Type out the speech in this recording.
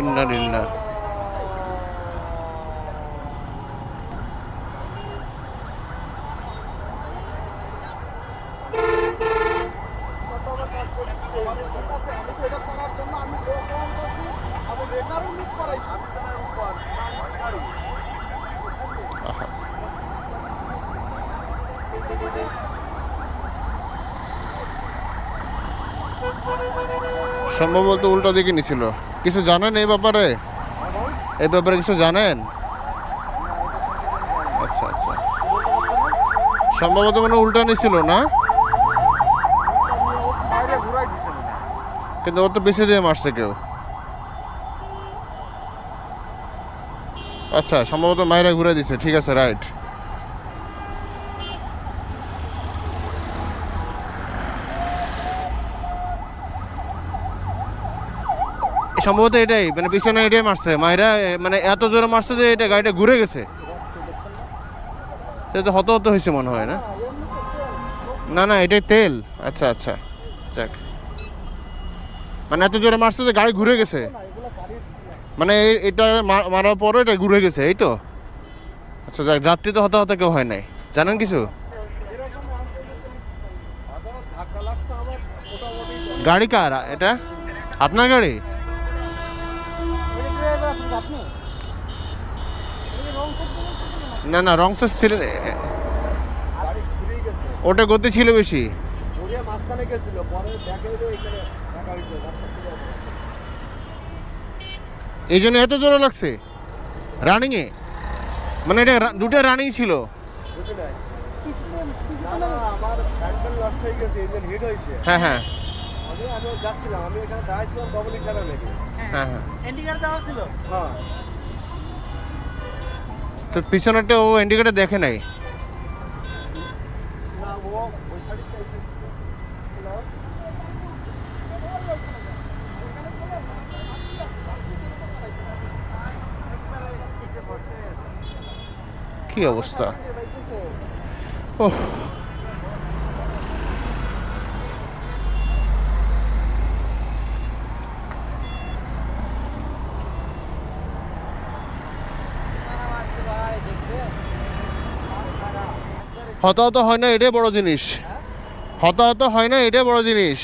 ইন্নালিল্লাহ। সম্ভবত উল্টো দিকে নিছিল। কিছু জানেন এই ব্যাপারে? এই ব্যাপারে কিছু জানেন? আচ্ছা আচ্ছা, সম্ভবত মানে উল্টা নিছিল না, কিন্তু ওর তো পিছিয়ে দিয়ে মারছে কেউ। আচ্ছা, সম্ভবত মাইরা ঘুরে দিছে। ঠিক আছে, রাইট। সম্ভবত এটাই, মানে পিছনে এটাই মারছে মাইরা, মানে এত জোরে মারছে যে এটা গাড়িটা ঘুরে গেছে। এটা তো হত হত হয়েছে মনে হয়। না না না, এটাই তেল। আচ্ছা আচ্ছা, যাক, মানে এত জোরে মারছে যে গাড়ি ঘুরে গেছে, মানে এটা মারার পরে এটা ঘুরে গেছে, এই তো। আচ্ছা যাক, যাত্রী তো হতাহত কেউ হয় নাই। জানেন কিছু? গাড়ি কার এটা? আপনার গাড়ি? না না, রং সাইড ছিল, ওটা গতি ছিল বেশি। এই জন্য এত জোরে লাগছে রানিং এ, মানে এটা দুটো রানিং ছিল। হ্যাঁ হ্যাঁ হ্যাঁ হ্যাঁ, তো পিছনেরটা ও ইন্ডিকেটর দেখে নাই। কি অবস্থা! ওহ, হতাহত হয় না, এটাই বড় জিনিস। হতাহত হয় না, এটাই বড় জিনিস।